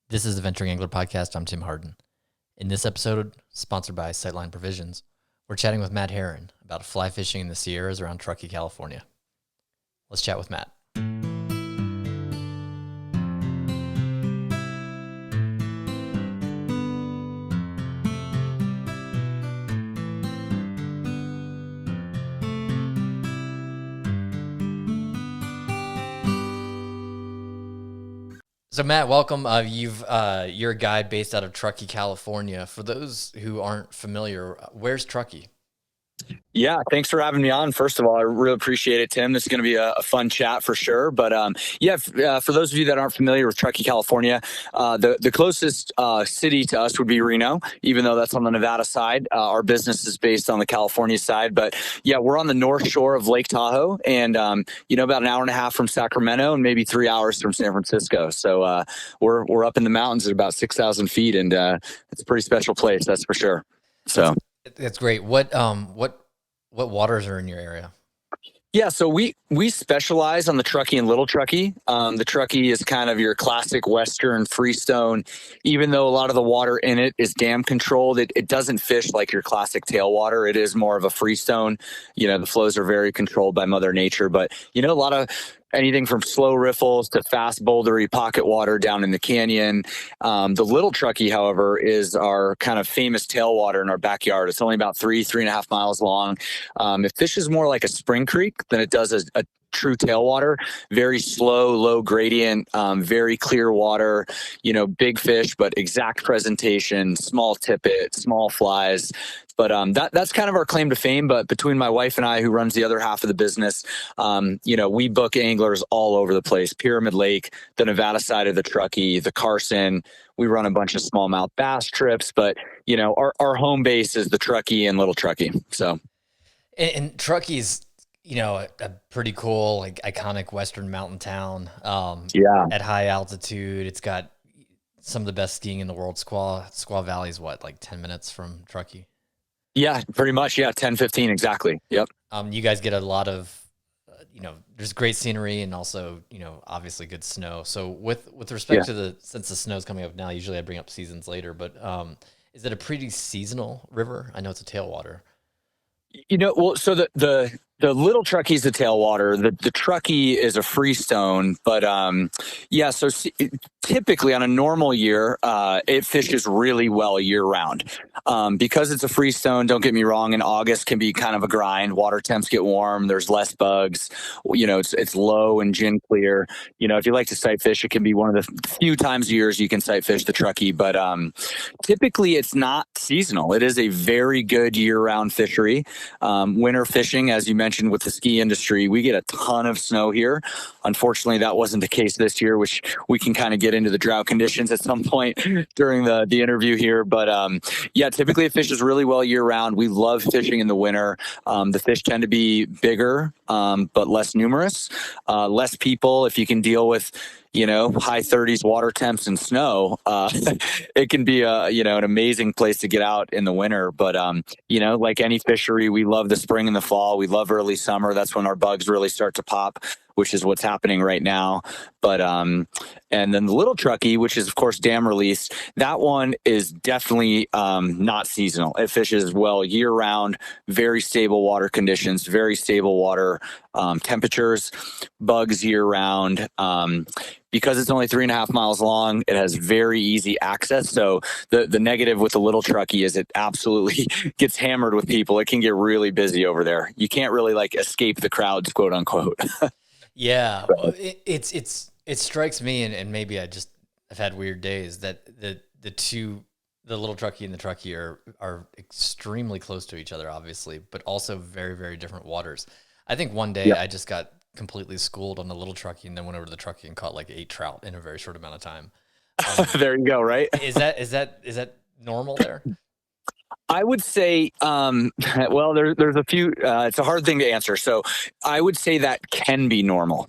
This is the Venturing Angler Podcast. I'm Tim Harden. In this episode, sponsored by Sightline Provisions, we're chatting with Matt Heron about fly fishing in the Sierras around Truckee, California. Let's chat with Matt. So Matt, welcome. You're a guide based out of Truckee, California. For those who aren't familiar, where's Truckee? Yeah, thanks for having me on. First of all, I really appreciate it, Tim. This is going to be a fun chat for sure. But for those of you that aren't familiar with Truckee, California, the closest city to us would be Reno, even though that's on the Nevada side. Our business is based on the California side. But yeah, we're on the north shore of Lake Tahoe and, about an hour and a half from Sacramento and maybe 3 hours from San Francisco. So we're up in the mountains at about 6,000 feet, and it's a pretty special place, that's for sure. So that's great. What waters are in your area? Yeah, so we specialize on the Truckee and Little Truckee. The Truckee is kind of your classic Western freestone. Even though a lot of the water in it is dam controlled, it doesn't fish like your classic tailwater. It is more of a freestone. The flows are very controlled by Mother Nature. But, a lot of anything from slow riffles to fast bouldery pocket water down in the canyon. The Little Truckee, however, is our kind of famous tailwater in our backyard. It's only about 3.5 miles long. It fishes more like a spring creek than it does a true tailwater. Very slow, low gradient, very clear water, big fish, but exact presentation, small tippet, small flies. But that's kind of our claim to fame. But between my wife and I, who runs the other half of the business, we book anglers all over the place. Pyramid Lake, the Nevada side of the Truckee, the Carson. We run a bunch of smallmouth bass trips. But, our home base is the Truckee and Little Truckee. So, and Truckee's, a pretty cool, iconic Western mountain town. At high altitude. It's got some of the best skiing in the world. Squaw Valley is what, like 10 minutes from Truckee? Yeah, pretty much. Yeah, 10, 15, exactly. Yep. You guys get a lot of, there's great scenery and also, obviously good snow. So with respect to since the snow's coming up now, usually I bring up seasons later, but is it a pretty seasonal river? I know it's a tailwater. So the Little Truckee is the tailwater. The Truckee is a freestone, but typically on a normal year, it fishes really well year round. Because it's a freestone, don't get me wrong, in August can be kind of a grind. Water temps get warm. There's less bugs. It's low and gin clear. If you like to sight fish, it can be one of the few times a year you can sight fish the Truckee. But typically, it's not seasonal. It is a very good year round fishery. Winter fishing, as you mentioned, with the ski industry, we get a ton of snow here. Unfortunately, that wasn't the case this year, which we can kind of get into the drought conditions at some point during the interview here. But typically it fishes really well year round. We love fishing in the winter. The fish tend to be bigger, but less numerous, less people. If you can deal with high 30s water temps and snow, it can be an amazing place to get out in the winter. But, like any fishery, we love the spring and the fall. We love early summer. That's when our bugs really start to pop, which is what's happening right now. But, and then the Little Truckee, which is of course dam release, that one is definitely not seasonal. It fishes well year round, very stable water conditions, very stable water temperatures, bugs year round. Because it's only 3.5 miles long, it has very easy access. So the negative with the Little Truckee is it absolutely gets hammered with people. It can get really busy over there. You can't really escape the crowds, quote unquote. Yeah, well, it strikes me, and maybe I've had weird days that the Little Truckee and the Truckee are extremely close to each other, obviously, but also very, very different waters. I think one day I just got completely schooled on the Little Truckee and then went over to the Truckee and caught like 8 trout in a very short amount of time. There you go. Right. Is that normal there? I would say, well, there's a few, it's a hard thing to answer. So I would say that can be normal.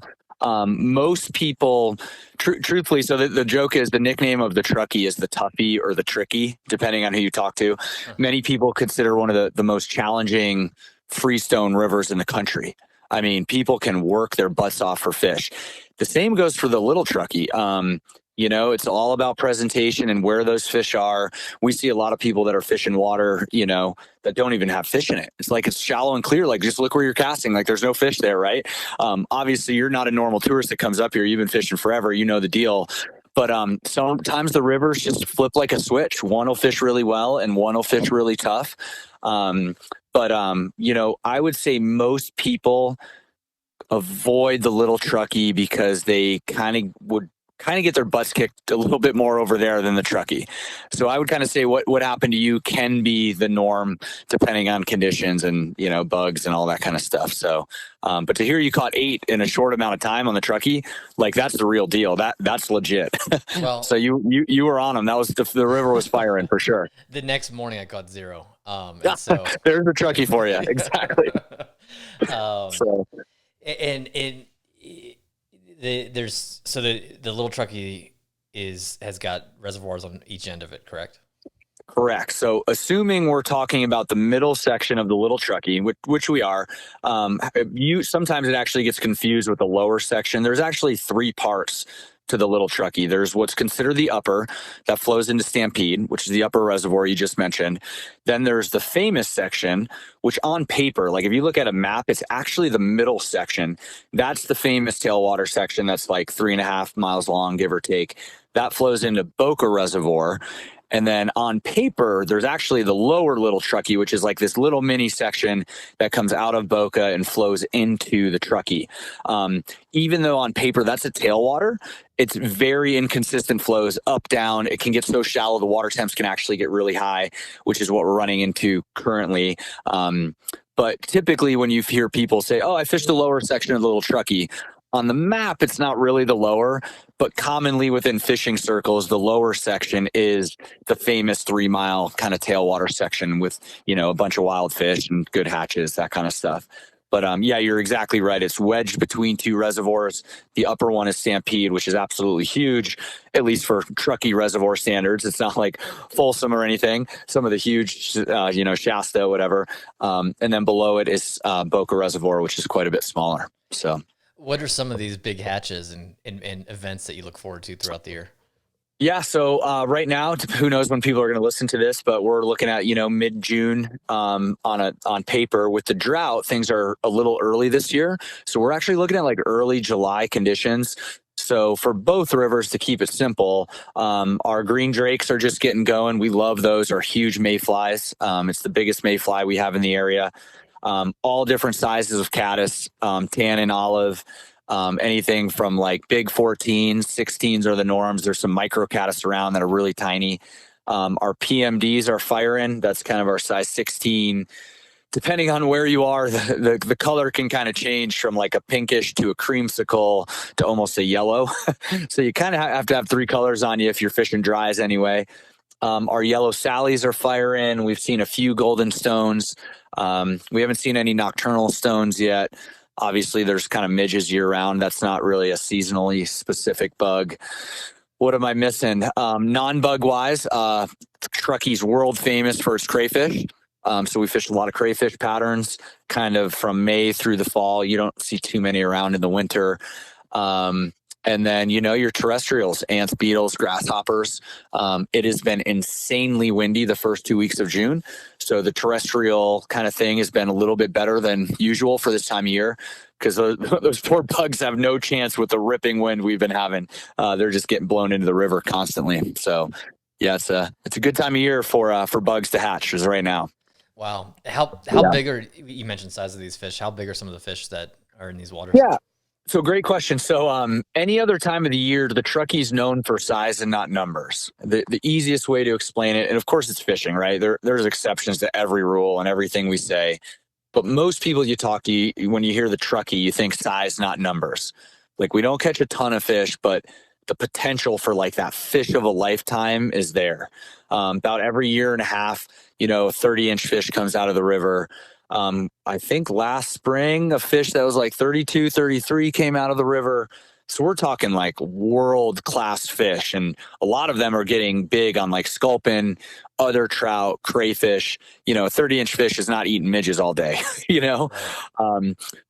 Most people, truthfully, so the joke is the nickname of the Truckee is the Toughie or the Tricky, depending on who you talk to. Many people consider one of the most challenging freestone rivers in the country. I mean, people can work their butts off for fish. The same goes for the Little Truckee. You know, it's all about presentation and where those fish are. We see a lot of people that are fishing water, you know, that don't even have fish in it. It's like it's shallow and clear. Like, just look where you're casting. Like, there's no fish there, right? Obviously, you're not a normal tourist that comes up here. You've been fishing forever. You know the deal. But sometimes the rivers just flip like a switch. One will fish really well and one will fish really tough. You know, I would say most people avoid the Little Truckee because they would get their butts kicked a little bit more over there than the Truckee. So I would kind of say what happened to you can be the norm depending on conditions and, you know, bugs and all that kind of stuff. So, but to hear you caught 8 in a short amount of time on the Truckee, like, that's the real deal. That's legit. Well, so you were on them. That was the river was firing for sure. The next morning I caught 0. And so there's the Truckee for you. Exactly. So. And there's the Little Truckee has got reservoirs on each end of it, correct? Correct. So assuming we're talking about the middle section of the Little Truckee, which we are, sometimes it actually gets confused with the lower section. There's actually 3 parts to the Little Truckee. There's what's considered the upper that flows into Stampede, which is the upper reservoir you just mentioned. Then there's the famous section, which on paper, like if you look at a map, it's actually the middle section. That's the famous tailwater section that's like 3.5 miles long, give or take. That flows into Boca Reservoir. And then on paper, there's actually the lower Little Truckee, which is like this little mini section that comes out of Boca and flows into the Truckee. Even though on paper that's a tailwater, it's very inconsistent flows up, down. It can get so shallow, the water temps can actually get really high, which is what we're running into currently. But typically when you hear people say, oh, I fished the lower section of the Little Truckee, on the map, it's not really the lower, but commonly within fishing circles, the lower section is the famous 3-mile kind of tailwater section with, you know, a bunch of wild fish and good hatches, that kind of stuff. But yeah, you're exactly right. It's wedged between 2 reservoirs. The upper one is Stampede, which is absolutely huge, at least for Truckee reservoir standards. It's not like Folsom or anything. Some of the huge, you know, Shasta, whatever. And then below it is Boca Reservoir, which is quite a bit smaller. So. What are some of these big hatches and events that you look forward to throughout the year? Yeah, so right now, who knows when people are going to listen to this, but we're looking at, you know, mid-June on paper. With the drought, things are a little early this year. So we're actually looking at like early July conditions. So for both rivers, to keep it simple, our green drakes are just getting going. We love those. Are huge mayflies. It's the biggest mayfly we have in the area. All different sizes of caddis, tan and olive, anything from like big 14s, 16s are the norms. There's some micro caddis around that are really tiny. Our PMDs are firing. That's kind of our size 16. Depending on where you are, the color can kind of change from like a pinkish to a creamsicle to almost a yellow. So you kind of have to have 3 colors on you if you're fishing dries anyway. Our yellow sallies are firing. We've seen a few golden stones. We haven't seen any nocturnal stones yet. Obviously, there's kind of midges year round. That's not really a seasonally specific bug. What am I missing? Non-bug wise, Truckee's world famous for its crayfish. So we fished a lot of crayfish patterns kind of from May through the fall. You don't see too many around in the winter. And then, you know, your terrestrials, ants, beetles, grasshoppers. It has been insanely windy the first 2 weeks of June. So the terrestrial kind of thing has been a little bit better than usual for this time of year, because those poor bugs have no chance with the ripping wind we've been having. They're just getting blown into the river constantly. So yeah, it's a good time of year for bugs to hatch as right now. Wow. How big are, you mentioned size of these fish, how big are some of the fish that are in these waters? Yeah. So great question. So any other time of the year, the Truckee's known for size and not numbers. The easiest way to explain it, and of course it's fishing, right? There's exceptions to every rule and everything we say. But most people you talk to, when you hear the Truckee, you think size, not numbers. Like, we don't catch a ton of fish, but the potential for like that fish of a lifetime is there. About every year and a half, you know, a 30-inch fish comes out of the river. I think last spring, a fish that was like 32, 33 came out of the river. So we're talking like world-class fish. And a lot of them are getting big on like sculpin, other trout, crayfish. You know, a 30-inch fish is not eating midges all day, you know?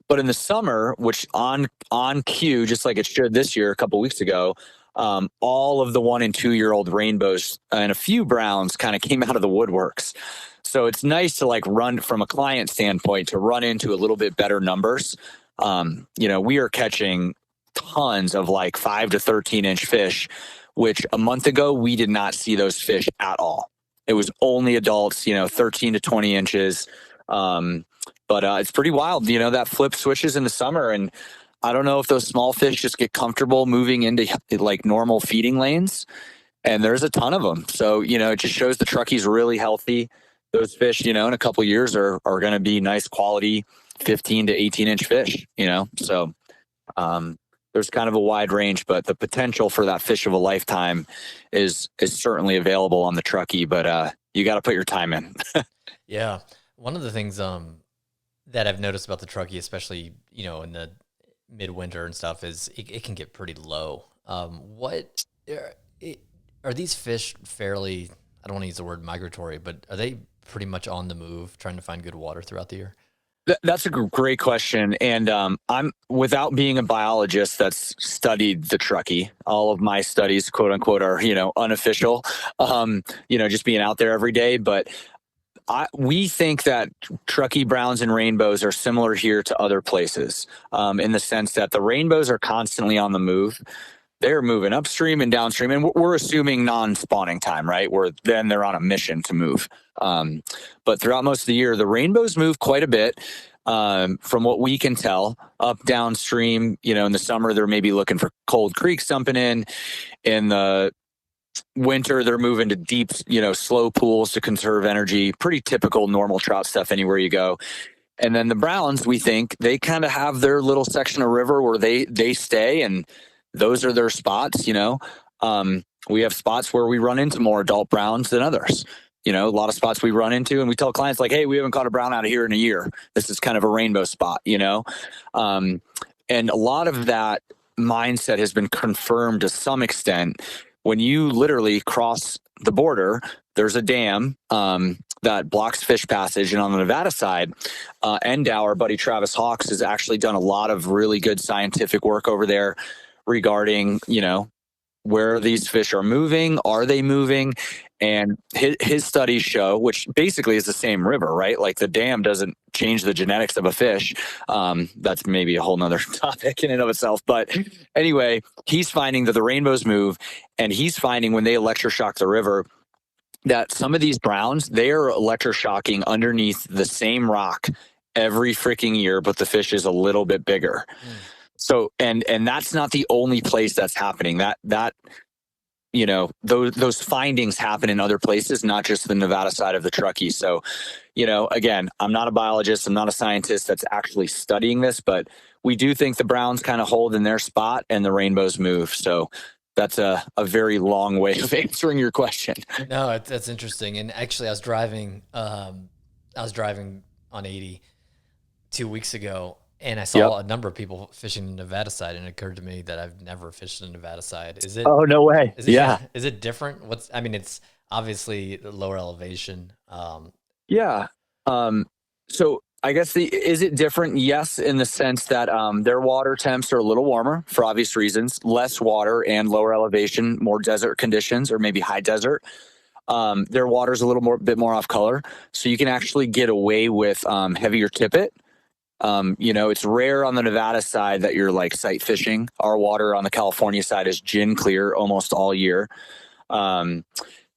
But in the summer, which on cue, just like it should this year, a couple weeks ago, all of the 1 and 2 year old rainbows and a few browns kind of came out of the woodworks. So it's nice to like run from a client standpoint to run into a little bit better numbers. We are catching tons of like 5 to 13 inch fish, which a month ago we did not see those fish at all. It was only adults, 13 to 20 inches. But it's pretty wild, that flip switches in the summer. And I don't know if those small fish just get comfortable moving into like normal feeding lanes. And there's a ton of them. So, it just shows the Truckee's really healthy. Those fish, in a couple of years are going to be nice quality 15 to 18 inch fish, So there's kind of a wide range, but the potential for that fish of a lifetime is certainly available on the Truckee, but you got to put your time in. Yeah. One of the things that I've noticed about the Truckee, especially, in the midwinter and stuff, is it can get pretty low. Are these fish fairly, I don't want to use the word migratory, but are they pretty much on the move trying to find good water throughout the year? That's a great question. And I'm, without being a biologist that's studied the Truckee, all of my studies, quote unquote, are, unofficial, just being out there every day. But we think that Truckee browns and rainbows are similar here to other places, in the sense that the rainbows are constantly on the move. They're moving upstream and downstream, and we're assuming non-spawning time, right? Where then they're on a mission to move. But throughout most of the year, the rainbows move quite a bit. From what we can tell, up downstream, in the summer, they're maybe looking for cold creeks dumping in. In the winter, they're moving to deep, slow pools to conserve energy. Pretty typical normal trout stuff anywhere you go. And then the browns, we think they kind of have their little section of river where they stay, and those are their spots. We have spots where we run into more adult browns than others. A lot of spots we run into, and we tell clients like, hey, we haven't caught a brown out of here in a year. This is kind of a rainbow spot, and a lot of that mindset has been confirmed to some extent. When you literally cross the border, there's a dam that blocks fish passage. And on the Nevada side, Endow, our buddy Travis Hawks, has actually done a lot of really good scientific work over there regarding, where these fish are moving. Are they moving? And his studies show, which basically is the same river, right? Like the dam doesn't change the genetics of a fish. That's maybe a whole nother topic in and of itself. But anyway, he's finding that the rainbows move, and he's finding when they electroshock the river that some of these browns, they are electroshocking underneath the same rock every freaking year, but the fish is a little bit bigger. So, and that's not the only place that's happening. That those findings happen in other places, not just the Nevada side of the Truckee. So, again, I'm not a biologist, I'm not a scientist that's actually studying this, but we do think the browns kind of hold in their spot and the rainbows move. So that's a very long way of answering your question. No, that's interesting. And actually, I was driving on 80 2 weeks ago, and I saw a number of people fishing the Nevada side, and it occurred to me that I've never fished the Nevada side. Is it? Oh, no way. Is it different? It's obviously the lower elevation. So I guess is it different? Yes, in the sense that their water temps are a little warmer for obvious reasons, less water and lower elevation, more desert conditions, or maybe high desert. Their water's a bit more off color, so you can actually get away with heavier tippet. It's rare on the Nevada side that you're like sight fishing. Our water on the California side is gin clear almost all year.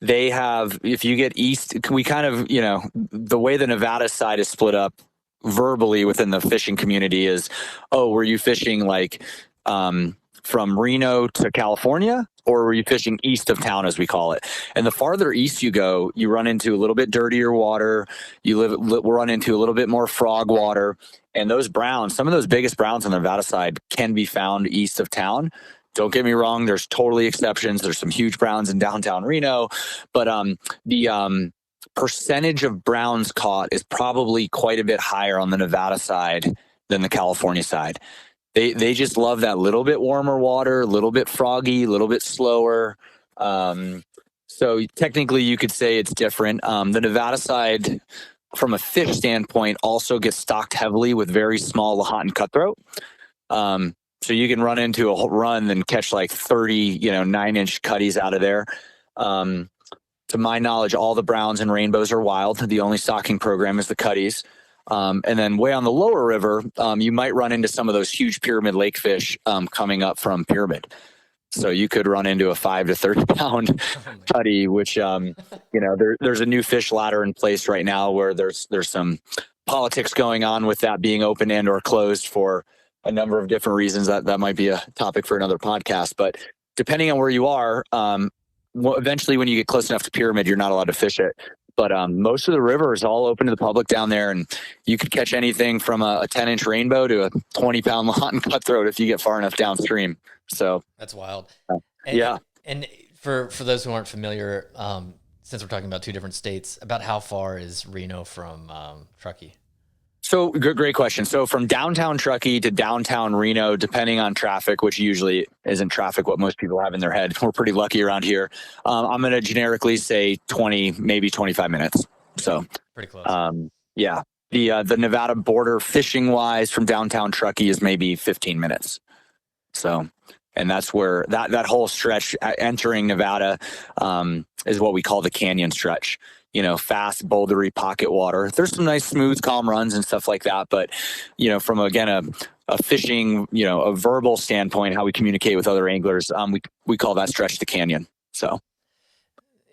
They have, if you get east, we kind of, the way the Nevada side is split up verbally within the fishing community is, were you fishing like from Reno to California, or were you fishing east of town, as we call it? And the farther east you go, you run into a little bit dirtier water. We'll run into a little bit more frog water. And those browns, some of those biggest browns on the Nevada side can be found east of town. Don't get me wrong, there's totally exceptions. There's some huge browns in downtown Reno, but the percentage of browns caught is probably quite a bit higher on the Nevada side than the California side. They just love that little bit warmer water, a little bit froggy, a little bit slower. So technically you could say it's different. The Nevada side, from a fish standpoint, also gets stocked heavily with very small lahontan cutthroat. So you can run into a run and catch like 30, 9-inch cutties out of there. To my knowledge, all the browns and rainbows are wild. The only stocking program is the cutties. And then way on the lower river, you might run into some of those huge pyramid lake fish coming up from Pyramid. So you could run into a 5 to 30 pound cutty, which there's a new fish ladder in place right now where there's some politics going on with that being open and or closed for a number of different reasons. That might be a topic for another podcast. But depending on where you are, eventually when you get close enough to Pyramid, you're not allowed to fish it. But most of the river is all open to the public down there, and you could catch anything from a 10-inch rainbow to a 20-pound Lawton cutthroat if you get far enough downstream. So that's wild. Yeah. And for those who aren't familiar, since we're talking about two different states, about how far is Reno from Truckee? So great question. So from downtown Truckee to downtown Reno, depending on traffic, which usually isn't traffic what most people have in their head, we're pretty lucky around here. I'm going to generically say 20, maybe 25 minutes. So pretty close. Yeah. The Nevada border fishing wise from downtown Truckee is maybe 15 minutes. So, and that's where that whole stretch entering Nevada is what we call the canyon stretch. Fast, bouldery pocket water. There's some nice, smooth, calm runs and stuff like that. But, from, again, a fishing, a verbal standpoint, how we communicate with other anglers, we call that stretch the canyon. So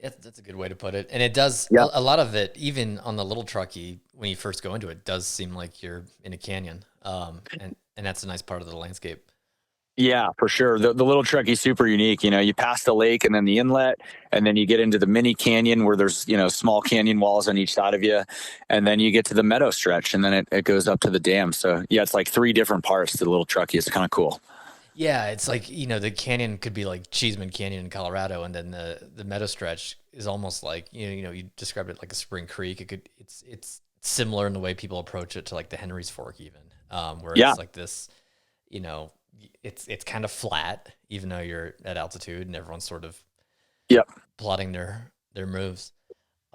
that's a good way to put it. And it does, a lot of it, even on the little Truckee, when you first go into it, does seem like you're in a canyon. And that's a nice part of the landscape. Yeah, for sure. The little Truckee is super unique. You pass the lake and then the inlet, and then you get into the mini canyon where there's, small canyon walls on each side of you. And then you get to the meadow stretch, and then it goes up to the dam. So yeah, it's like 3 different parts to the little Truckee. It's kind of cool. Yeah, it's like, the canyon could be like Cheeseman Canyon in Colorado, and then the meadow stretch is almost like, you described it like a spring creek. It's similar in the way people approach it to like the Henry's Fork even, where it's like this, it's kind of flat, even though you're at altitude and everyone's sort of plotting their moves.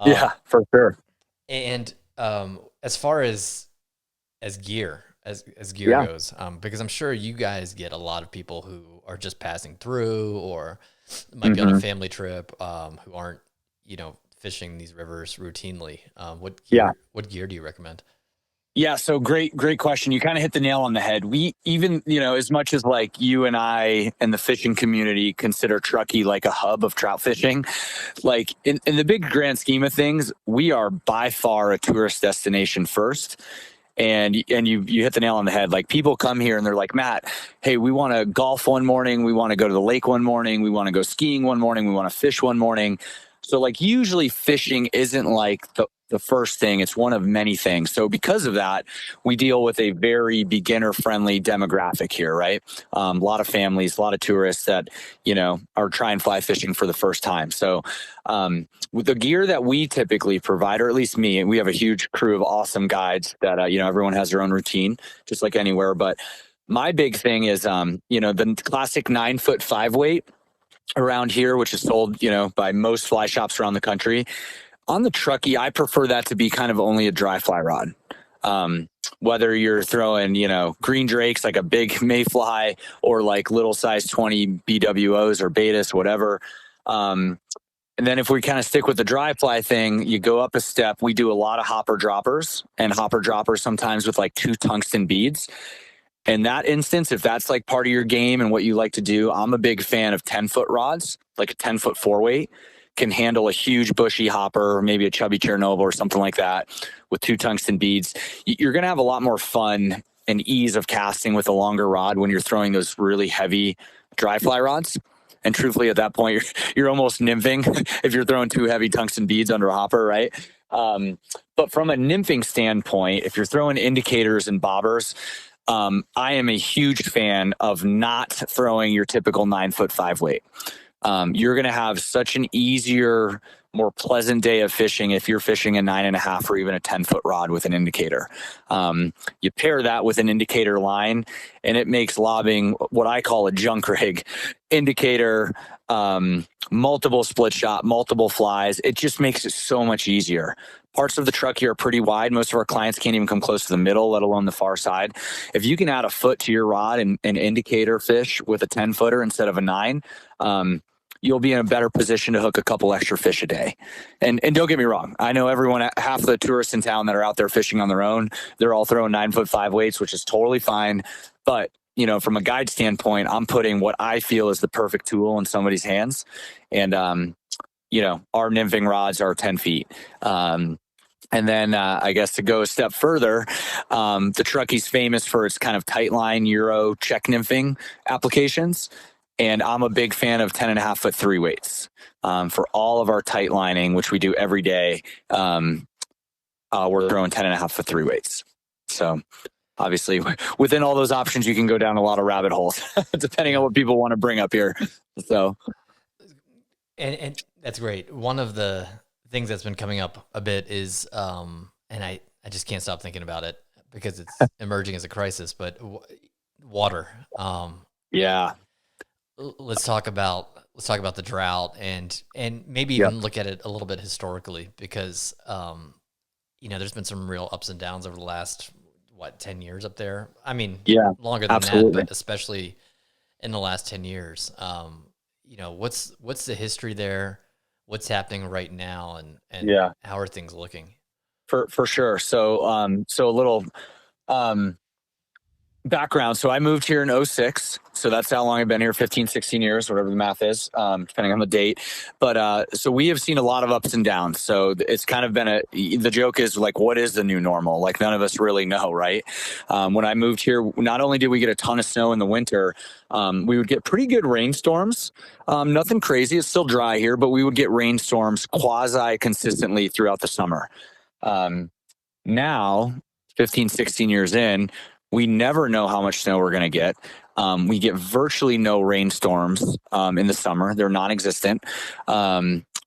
Yeah, for sure. And as far as gear, as gear goes, because I'm sure you guys get a lot of people who are just passing through or might be on a family trip, who aren't, fishing these rivers routinely. What gear do you recommend? Yeah. So great question. You kind of hit the nail on the head. We even, as much as like you and I and the fishing community consider Truckee like a hub of trout fishing, like in the big grand scheme of things, we are by far a tourist destination first. And you hit the nail on the head. Like people come here and they're like, Matt, hey, we want to golf one morning. We want to go to the lake one morning. We want to go skiing one morning. We want to fish one morning. So like usually fishing isn't like the first thing. It's one of many things. So because of that, we deal with a very beginner friendly demographic here, right? A lot of families, a lot of tourists that, are trying fly fishing for the first time. So with the gear that we typically provide, or at least me, and we have a huge crew of awesome guides that, everyone has their own routine, just like anywhere. But my big thing is, the classic 9-foot 5 weight around here, which is sold, by most fly shops around the country. On the Truckee, I prefer that to be kind of only a dry fly rod. Whether you're throwing, green drakes, like a big mayfly, or like little size 20 BWOs or betas, whatever. And then if we kind of stick with the dry fly thing, you go up a step. We do a lot of hopper droppers sometimes with like 2 tungsten beads. In that instance, if that's like part of your game and what you like to do, I'm a big fan of 10-foot rods, like a 10-foot 4-weight. Can handle a huge bushy hopper, or maybe a chubby Chernobyl or something like that with 2 tungsten beads. You're going to have a lot more fun and ease of casting with a longer rod when you're throwing those really heavy dry fly rods. And truthfully, at that point, you're almost nymphing if you're throwing 2 heavy tungsten beads under a hopper, right? But from a nymphing standpoint, if you're throwing indicators and bobbers, I am a huge fan of not throwing your typical 9-foot 5 weight. You're going to have such an easier more pleasant day of fishing if you're fishing a 9.5 or even a 10-foot rod with an indicator. You pair that with an indicator line, and it makes lobbing what I call a junk rig. Indicator, multiple split shot, multiple flies. It just makes it so much easier. Parts of the Truckee are pretty wide. Most of our clients can't even come close to the middle, let alone the far side. If you can add a foot to your rod and indicator fish with a 10-footer instead of a 9, you'll be in a better position to hook a couple extra fish a day. And don't get me wrong. I know everyone, half the tourists in town that are out there fishing on their own, they're all throwing 9'5" weights, which is totally fine. But, from a guide standpoint, I'm putting what I feel is the perfect tool in somebody's hands. And, our nymphing rods are 10 feet. And then I guess to go a step further, the Truckee's famous for its kind of tight line Euro check nymphing applications. And I'm a big fan of 10.5-foot 3 weights for all of our tight lining, which we do every day. We're throwing 10.5-foot 3 weights. So obviously within all those options, you can go down a lot of rabbit holes depending on what people want to bring up here. So, and that's great. One of the things that's been coming up a bit is, and I just can't stop thinking about it because it's emerging as a crisis, but water. Yeah. Let's talk about the drought and maybe even look at it a little bit historically because, there's been some real ups and downs over the last, 10 years up there. I mean, longer than that, but especially in the last 10 years. What's the history there? What's happening right now, and how are things looking? For sure. So a little background. So I moved here in 2006. So that's how long I've been here, 15, 16 years, whatever the math is, depending on the date. But so we have seen a lot of ups and downs. So it's kind of been the joke is like, what is the new normal? Like none of us really know, right? When I moved here, not only did we get a ton of snow in the winter, we would get pretty good rainstorms. Nothing crazy. It's still dry here, but we would get rainstorms quasi consistently throughout the summer. Now, 15, 16 years in, we never know how much snow we're going to get. We get virtually no rainstorms in the summer. They're non-existent,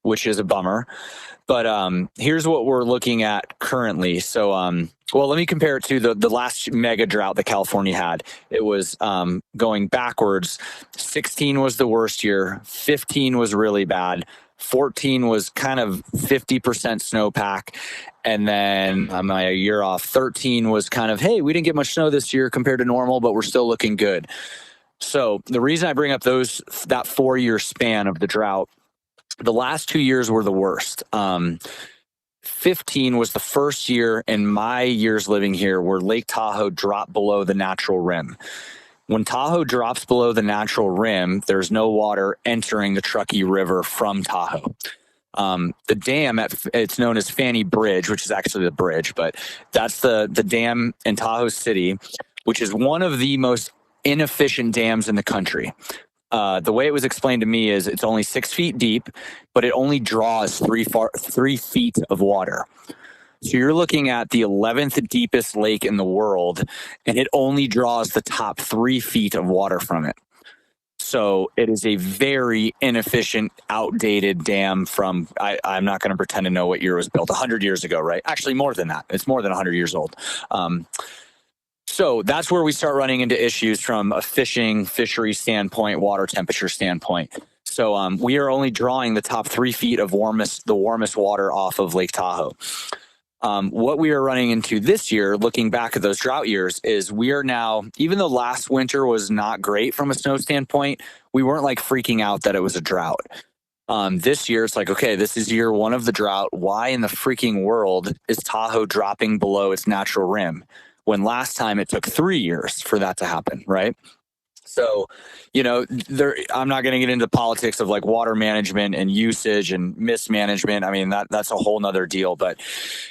which is a bummer. But here's what we're looking at currently. So, let me compare it to the last mega drought that California had. It was going backwards. 16 was the worst year. 15 was really bad. 14 was kind of 50% snowpack. And then I'm a year off. 13 was kind of, hey, we didn't get much snow this year compared to normal, but we're still looking good. So the reason I bring up that 4-year span of the drought, the last 2 years were the worst. 15 was the first year in my years living here where Lake Tahoe dropped below the natural rim. When Tahoe drops below the natural rim, there's no water entering the Truckee River from Tahoe. The dam, it's known as Fanny Bridge, which is actually the bridge, but that's the dam in Tahoe City, which is one of the most inefficient dams in the country. The way it was explained to me is it's only 6 feet deep, but it only draws 3 feet of water. So you're looking at the 11th deepest lake in the world, and it only draws the top 3 feet of water from it. So it is a very inefficient, outdated dam from, I'm not going to pretend to know what year it was built, 100 years ago, right? Actually, more than that. It's more than 100 years old. So that's where we start running into issues from a fishery standpoint, water temperature standpoint. So we are only drawing the top 3 feet of the warmest water off of Lake Tahoe. What we are running into this year, looking back at those drought years, is we are now, even though last winter was not great from a snow standpoint, we weren't like freaking out that it was a drought. This year, it's like, okay, this is year 1 of the drought. Why in the freaking world is Tahoe dropping below its natural rim when last time it took 3 years for that to happen, right? So, I'm not going to get into politics of like water management and usage and mismanagement. I mean, that's a whole nother deal. But,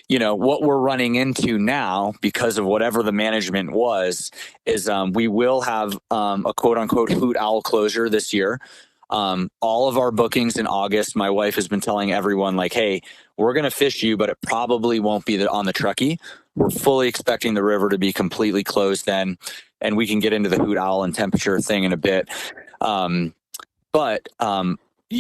what we're running into now because of whatever the management was is we will have a quote unquote hoot owl closure this year. All of our bookings in August, my wife has been telling everyone like, hey, we're going to fish you, but it probably won't be on the Truckee. We're fully expecting the river to be completely closed then. And we can get into the hoot owl and temperature thing in a bit. But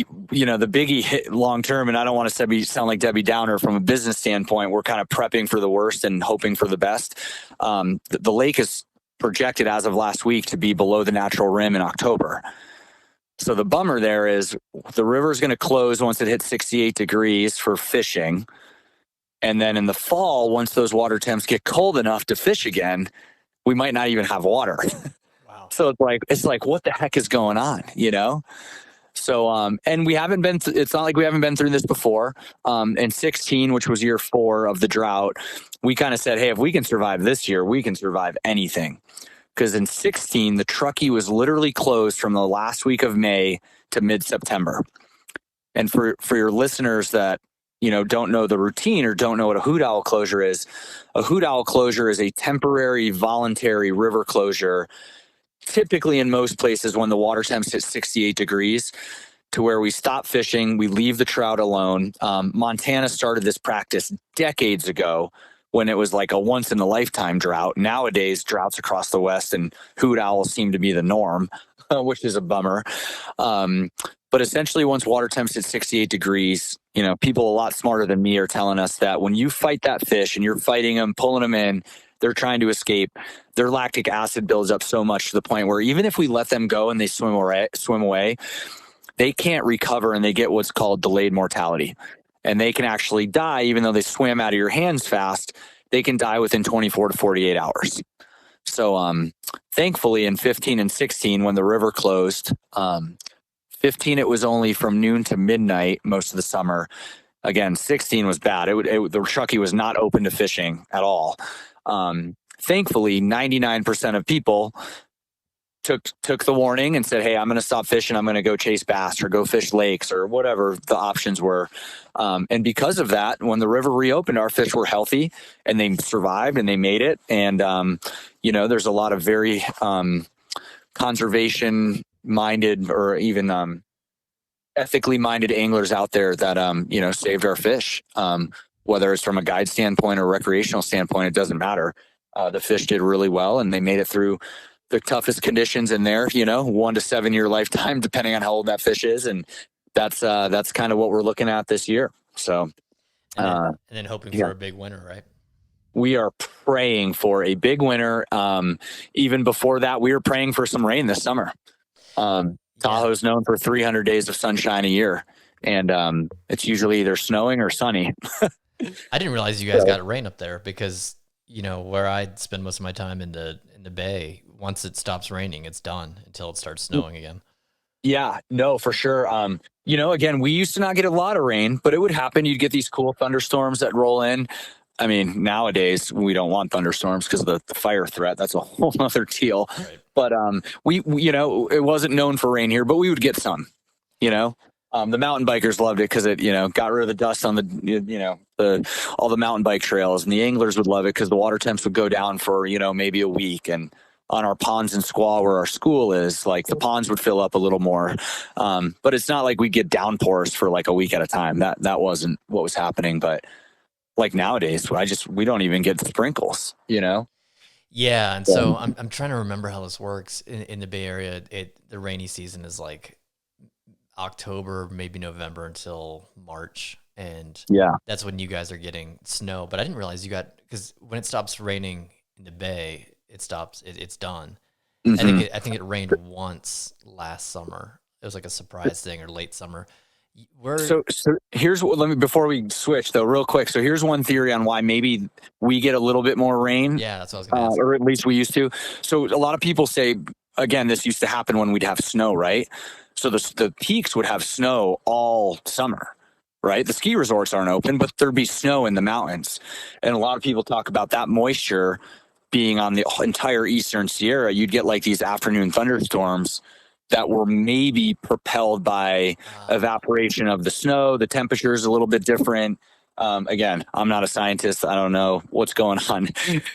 the biggie hit long term, and I don't want to sound like Debbie Downer from a business standpoint. We're kind of prepping for the worst and hoping for the best. The lake is projected as of last week to be below the natural rim in October. So the bummer there is the river is going to close once it hits 68 degrees for fishing. And then in the fall, once those water temps get cold enough to fish again, we might not even have water. Wow. So it's like, what the heck is going on, So, and we haven't been, it's not like we haven't been through this before. In 16, which was year 4 of the drought, we kind of said, hey, if we can survive this year, we can survive anything. Because in 16, the Truckee was literally closed from the last week of May to mid-September. And for your listeners that, don't know the routine or don't know what a hoot owl closure is, a hoot owl closure is a temporary voluntary river closure, typically in most places when the water temps hit 68 degrees, to where we stop fishing, we leave the trout alone. Montana started this practice decades ago when it was like a once in a lifetime drought. Nowadays, droughts across the West and hoot owls seem to be the norm, which is a bummer. But essentially, once water temps hit 68 degrees, people a lot smarter than me are telling us that when you fight that fish and you're fighting them, pulling them in, they're trying to escape, their lactic acid builds up so much to the point where even if we let them go and they swim away, they can't recover and they get what's called delayed mortality. And they can actually die, even though they swam out of your hands fast, they can die within 24 to 48 hours. So thankfully in 15 and 16, when the river closed, 15, it was only from noon to midnight most of the summer. Again, 16 was bad. The Truckee was not open to fishing at all. Thankfully, 99% of people took the warning and said, hey, I'm going to stop fishing. I'm going to go chase bass or go fish lakes or whatever the options were. And because of that, when the river reopened, our fish were healthy and they survived and they made it. And, there's a lot of very conservation minded or even ethically minded anglers out there that, saved our fish. Whether it's from a guide standpoint or recreational standpoint, it doesn't matter. The fish did really well and they made it through the toughest conditions in there, 1 to 7 year lifetime, depending on how old that fish is. And that's kind of what we're looking at this year. So, and then hoping for a big winter, right? We are praying for a big winter. Even before that, we were praying for some rain this summer. Tahoe's known for 300 days of sunshine a year. And it's usually either snowing or sunny. I didn't realize you guys got rain up there because, where I spend most of my time in the bay, once it stops raining, it's done until it starts snowing again. Yeah, no, for sure. Again, we used to not get a lot of rain, but it would happen. You'd get these cool thunderstorms that roll in. I mean, nowadays we don't want thunderstorms because of the fire threat. That's a whole other deal. Right. But we, it wasn't known for rain here, but we would get some. The mountain bikers loved it because it, got rid of the dust on all the mountain bike trails, and the anglers would love it because the water temps would go down for maybe a week. And on our ponds and squaw where our school is, like the ponds would fill up a little more. But it's not like we get downpours for like a week at a time. That wasn't what was happening. But like nowadays, we don't even get sprinkles. Yeah, and so I'm trying to remember how this works in the Bay Area. The rainy season is like October, maybe November until March, and that's when you guys are getting snow. But I didn't realize because when it stops raining in the Bay, it stops. It's done. Mm-hmm. I think it rained once last summer. It was like a surprise thing, or late summer. So here's what. Before we switch though, real quick. So here's one theory on why maybe we get a little bit more rain. Yeah, that's what I was going to ask. Or at least we used to. So a lot of people say, again, this used to happen when we'd have snow, right? So the peaks would have snow all summer, right? The ski resorts aren't open, but there'd be snow in the mountains. And a lot of people talk about that moisture being on the entire Eastern Sierra. You'd get like these afternoon thunderstorms that were maybe propelled by evaporation of the snow. The temperature is a little bit different. Again, I'm not a scientist. I don't know what's going on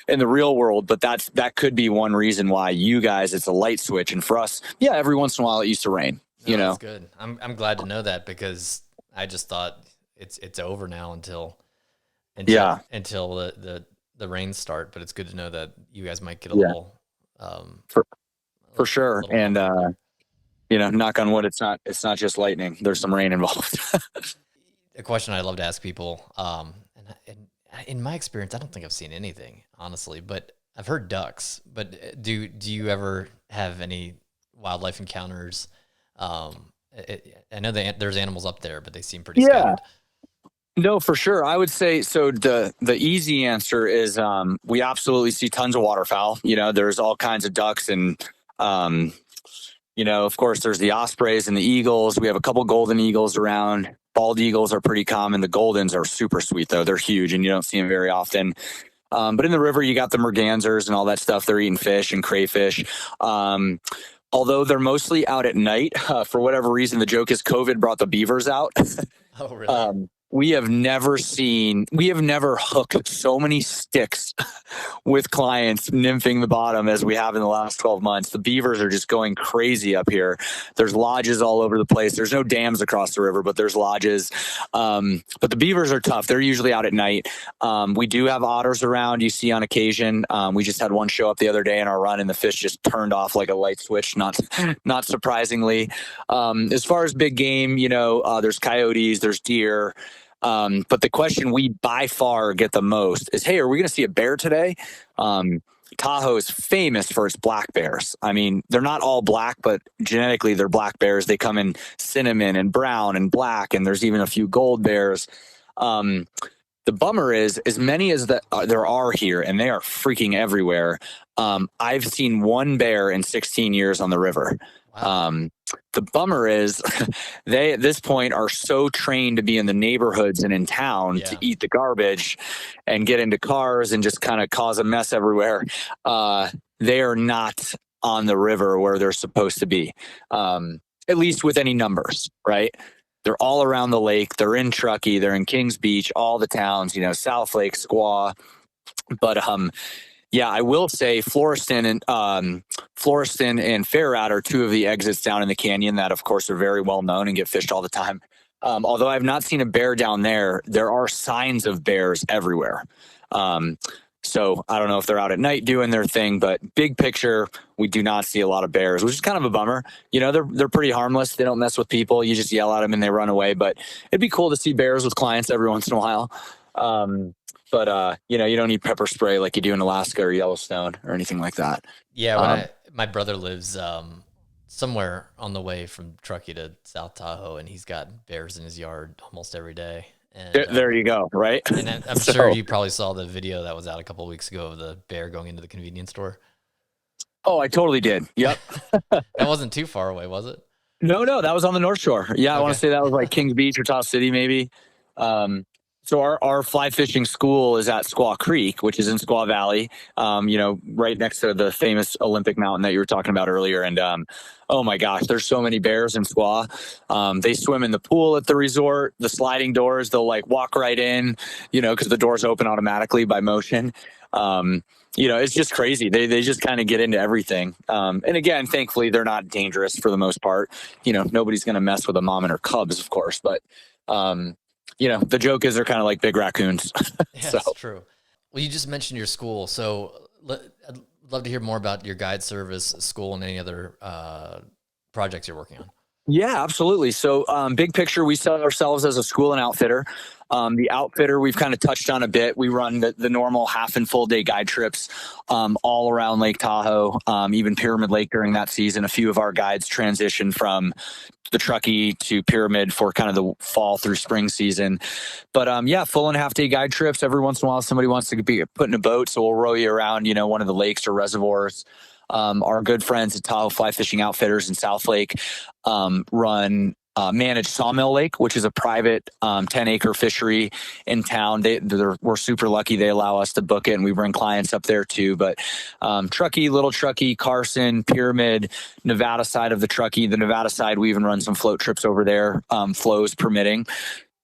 in the real world, but that could be one reason why you guys, it's a light switch. And for us, every once in a while it used to rain. That's good. I'm glad to know that because I just thought it's over now until the rains start. But it's good to know that you guys might get a little for sure. And knock on wood, it's not just lightning. There's some rain involved. A question I love to ask people, and in my experience, I don't think I've seen anything, honestly, but I've heard ducks. But do you ever have any wildlife encounters? I know there's animals up there, but they seem pretty Yeah. scattered. No, for sure. I would say so. The easy answer is we absolutely see tons of waterfowl. There's all kinds of ducks and of course there's the ospreys and the eagles. We have a couple golden eagles around. Bald eagles are pretty common. The goldens are super sweet though. They're huge and you don't see them very often. But in the river, you got the mergansers and all that stuff. They're eating fish and crayfish. Although they're mostly out at night, for whatever reason, the joke is COVID brought the beavers out. Oh, really? We have never hooked so many sticks with clients nymphing the bottom as we have in the last 12 months. The beavers are just going crazy up here. There's lodges all over the place. There's no dams across the river, but there's lodges. But the beavers are tough. They're usually out at night. We do have otters around, you see on occasion. We just had one show up the other day in our run and the fish just turned off like a light switch, not surprisingly. As far as big game, there's coyotes, there's deer. But the question we by far get the most is, hey, are we going to see a bear today? Tahoe is famous for its black bears. I mean, they're not all black, but genetically they're black bears. They come in cinnamon and brown and black, and there's even a few gold bears. The bummer is, as many as there are here, and they are freaking everywhere. I've seen one bear in 16 years on the river. Wow. The bummer is they at this point are so trained to be in the neighborhoods and in town to eat the garbage and get into cars and just kind of cause a mess everywhere. They are not on the river where they're supposed to be, at least with any numbers, right? They're all around the lake. They're in Truckee. They're in Kings Beach, all the towns, South Lake, Squaw. But yeah, I will say Florestan and Fair Rat are two of the exits down in the canyon that, of course, are very well known and get fished all the time. Although I've not seen a bear down there, there are signs of bears everywhere. So I don't know if they're out at night doing their thing, but big picture, we do not see a lot of bears, which is kind of a bummer. They're pretty harmless. They don't mess with people. You just yell at them and they run away. But it'd be cool to see bears with clients every once in a while. But you don't need pepper spray like you do in Alaska or Yellowstone or anything like that. Yeah, my brother lives somewhere on the way from Truckee to South Tahoe, and he's got bears in his yard almost every day. And, there you go, right? And I'm sure you probably saw the video that was out a couple of weeks ago of the bear going into the convenience store. Oh, I totally did. Yep. That wasn't too far away, was it? No, that was on the North Shore. Yeah, okay. I want to say that was like Kings Beach or Tahoe City, maybe. So our fly fishing school is at Squaw Creek, which is in Squaw Valley, right next to the famous Olympic mountain that you were talking about earlier. And oh my gosh, there's so many bears in Squaw. They swim in the pool at the resort, the sliding doors, they'll like walk right in, because the doors open automatically by motion. It's just crazy. They just kind of get into everything. And again, thankfully, they're not dangerous for the most part. Nobody's going to mess with a mom and her cubs, of course, but the joke is they're kind of like big raccoons. Yeah, that's true. Well, you just mentioned your school. So I'd love to hear more about your guide service, school, and any other projects you're working on. Yeah, absolutely. So big picture, we sell ourselves as a school and outfitter. The outfitter we've kind of touched on a bit. We run the normal half and full day guide trips all around Lake Tahoe, even Pyramid Lake during that season. A few of our guides transition from the Truckee to Pyramid for kind of the fall through spring season. But full and half day guide trips. Every once in a while, somebody wants to be put in a boat, so we'll row you around, one of the lakes or reservoirs. Our good friends at Tahoe Fly Fishing Outfitters in South Lake manage Sawmill Lake, which is a private 10-acre fishery in town. We're super lucky they allow us to book it, and we bring clients up there too. But Truckee, Little Truckee, Carson, Pyramid, Nevada side of the Truckee. The Nevada side, we even run some float trips over there, flows permitting.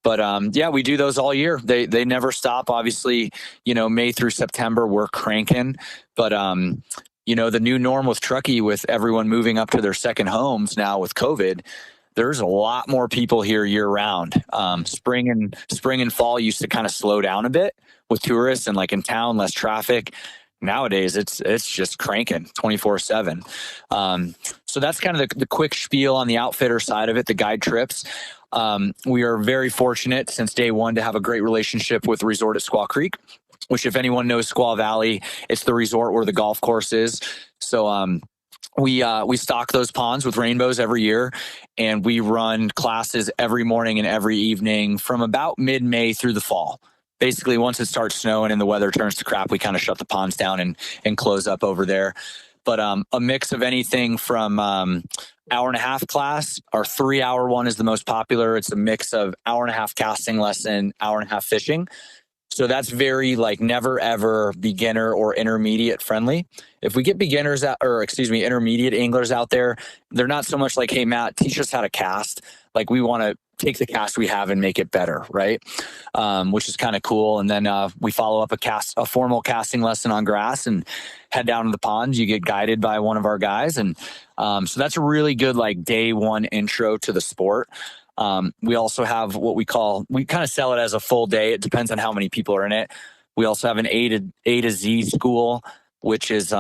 But we do those all year. They never stop. Obviously, May through September, we're cranking. But the new norm with Truckee, with everyone moving up to their second homes now with COVID, there's a lot more people here year round. Spring and fall used to kind of slow down a bit with tourists and like in town, less traffic. nowadays it's just cranking 24/7. So that's kind of the quick spiel on the outfitter side of it, the guide trips. We are very fortunate since day one to have a great relationship with the resort at Squaw Creek, which if anyone knows Squaw Valley, it's the resort where the golf course is. So we stock those ponds with rainbows every year, and we run classes every morning and every evening from about mid-May through the fall. Basically, once it starts snowing and the weather turns to crap, we kind of shut the ponds down and close up over there. But a mix of anything from hour and a half class. Our 3-hour one is the most popular. It's a mix of hour and a half casting lesson, hour and a half fishing. So that's very like never ever beginner or intermediate friendly. If we get intermediate anglers out there, they're not so much like, hey, Matt, teach us how to cast. Like we want to take the cast we have and make it better, right? Which is kind of cool. And then we follow up a formal casting lesson on grass and head down to the pond. You get guided by one of our guys. And so that's a really good like day one intro to the sport. We also have what we kind of sell it as a full day. It depends on how many people are in it. We also have an A to Z school, which is,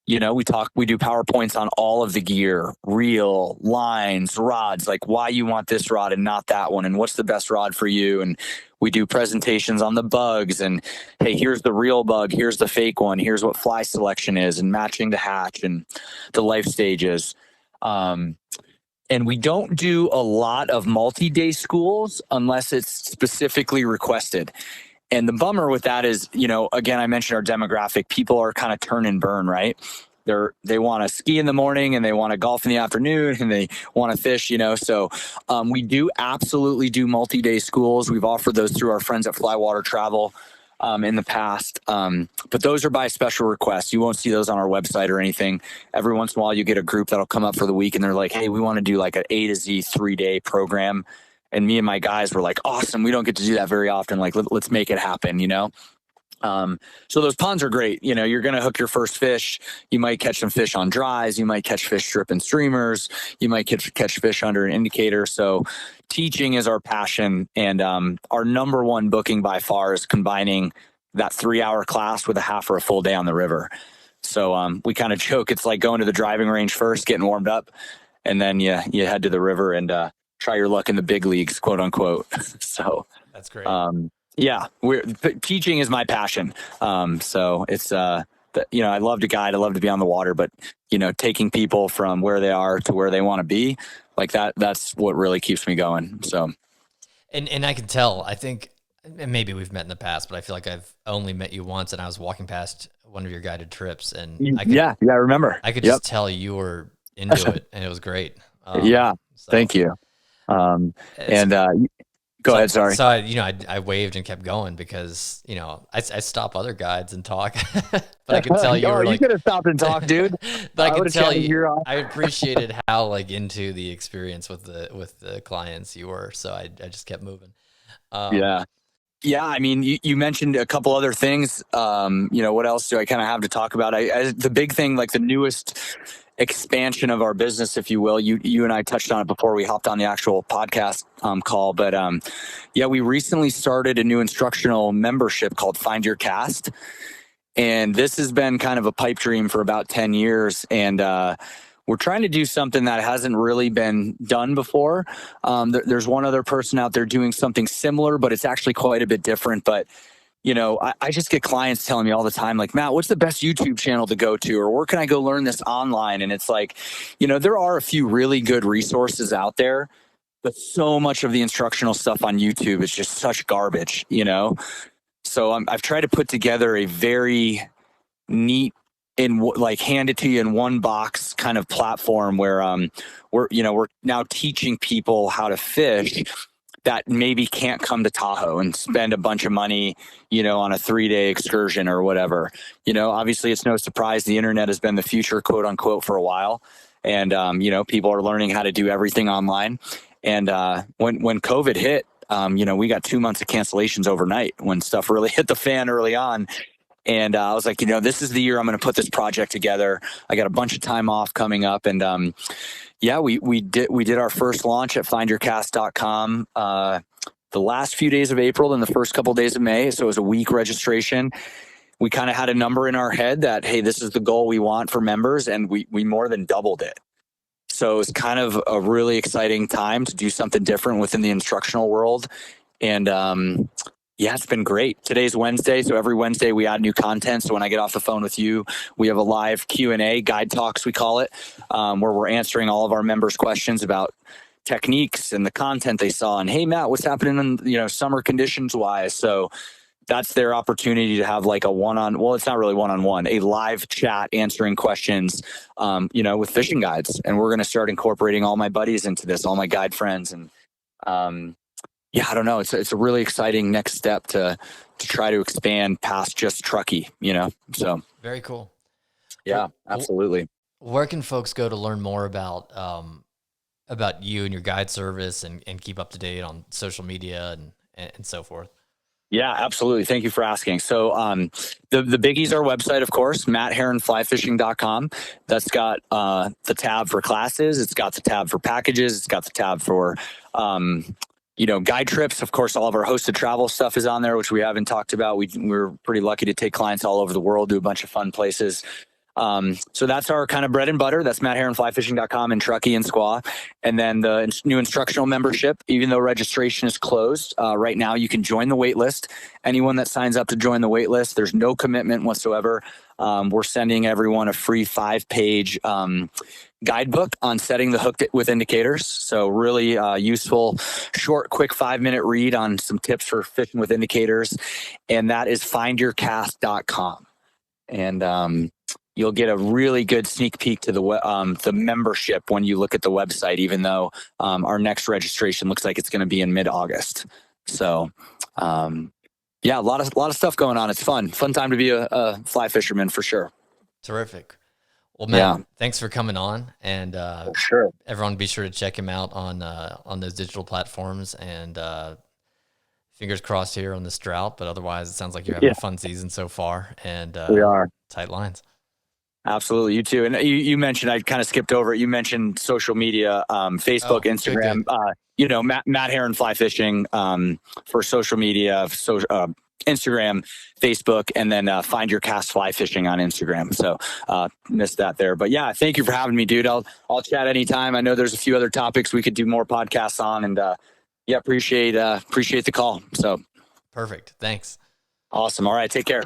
we do PowerPoints on all of the gear, reel, lines, rods, like why you want this rod and not that one, and what's the best rod for you. And we do presentations on the bugs and, hey, here's the real bug, here's the fake one, here's what fly selection is and matching to hatch and the life stages. And we don't do a lot of multi-day schools unless it's specifically requested. And the bummer with that is, again, I mentioned our demographic. People are kind of turn and burn, right? They want to ski in the morning and they want to golf in the afternoon and they want to fish, So we do absolutely do multi-day schools. We've offered those through our friends at Flywater Travel in the past. But those are by special request. You won't see those on our website or anything. Every once in a while, you get a group that'll come up for the week and they're like, hey, we want to do like an A to Z 3-day program. And me and my guys were like, awesome. We don't get to do that very often. Like, let's make it happen, So those ponds are great. You're going to hook your first fish. You might catch some fish on dries. You might catch fish stripping streamers. You might catch fish under an indicator. So teaching is our passion. And our number one booking by far is combining that 3-hour class with a half or a full day on the river. So we kind of joke, it's like going to the driving range first, getting warmed up, and then you head to the river and try your luck in the big leagues, quote unquote. So that's great. Yeah, teaching is my passion. So it's, I love to guide. I love to be on the water, but, taking people from where they are to where they want to be like that's what really keeps me going. So. And I can tell, I think maybe we've met in the past, but I feel like I've only met you once and I was walking past one of your guided trips and I remember. I could just tell you were into it and it was great. Thank you. Go ahead. Sorry. So I waved and kept going because I stop other guides and talk, but I could tell you were you could have stopped and talked, dude. But I could tell you, I appreciated how into the experience with the clients you were. So I just kept moving. Yeah. I mean, you mentioned a couple other things. What else do I kind of have to talk about? The big thing, like the newest expansion of our business, if you will. You and I touched on it before we hopped on the actual podcast call, but we recently started a new instructional membership called Find Your Cast, and this has been kind of a pipe dream for about 10 years, and we're trying to do something that hasn't really been done before. There's one other person out there doing something similar, but it's actually quite a bit different. But I just get clients telling me all the time, like, Matt, what's the best YouTube channel to go to? Or where can I go learn this online? And it's like, there are a few really good resources out there, but so much of the instructional stuff on YouTube is just such garbage, So I've tried to put together a very neat hand it to you in one box kind of platform where we're now teaching people how to fish that maybe can't come to Tahoe and spend a bunch of money, on a 3-day excursion or whatever. Obviously it's no surprise the internet has been the future, quote unquote, for a while. And, people are learning how to do everything online. And when COVID hit, we got 2 months of cancellations overnight when stuff really hit the fan early on. And I was like, this is the year I'm going to put this project together. I got a bunch of time off coming up. And we did our first launch at findyourcast.com the last few days of April and the first couple of days of May. So it was a week registration. we kind of had a number in our head that, hey, this is the goal we want for members, and we more than doubled it. So it's kind of a really exciting time to do something different within the instructional world. And yeah, it's been great. Today's Wednesday, so every Wednesday we add new content. So when I get off the phone with you, we have a live Q&A, guide talks we call it, where we're answering all of our members' questions about techniques and the content they saw. And hey, Matt, what's happening in summer conditions wise? So that's their opportunity to have like a it's not really one-on-one, a live chat answering questions, with fishing guides. And we're going to start incorporating all my buddies into this, all my guide friends. And I don't know. It's a really exciting next step to try to expand past just Truckee, so. Very cool. Yeah, absolutely. Where can folks go to learn more about you and your guide service and keep up to date on social media and so forth? Yeah, absolutely. Thank you for asking. So the biggie's our website, of course, mattheronflyfishing.com. That's got the tab for classes. It's got the tab for packages. It's got the tab for, guide trips. Of course, all of our hosted travel stuff is on there, which we haven't talked about. We're pretty lucky to take clients all over the world, do a bunch of fun places. So that's our kind of bread and butter. That's mattheronflyfishing.com in Truckee and Squaw. And then the new instructional membership, even though registration is closed, right now you can join the wait list. Anyone that signs up to join the wait list, there's no commitment whatsoever. We're sending everyone a free 5-page guidebook on setting the hook with indicators. So really useful, short, quick 5-minute read on some tips for fishing with indicators. And that is findyourcast.com. And you'll get a really good sneak peek to the membership when you look at the website, even though our next registration looks like it's going to be in mid-August. So, a lot of stuff going on. It's fun time to be a fly fisherman for sure. Terrific. Well, Matt, thanks for coming on, and sure. Everyone be sure to check him out on those digital platforms, and fingers crossed here on this drought. But otherwise, it sounds like you're having a fun season so far, and we are tight lines. Absolutely. You too. And you mentioned, I kind of skipped over it. You mentioned social media, Facebook, Instagram, good. Matt Heron Fly Fishing for social media, Instagram, Facebook, and then Find Your Cast Fly Fishing on Instagram. So missed that there. But yeah, thank you for having me, dude. I'll chat anytime. I know there's a few other topics we could do more podcasts on, and appreciate the call. So perfect. Thanks. Awesome. All right. Take care.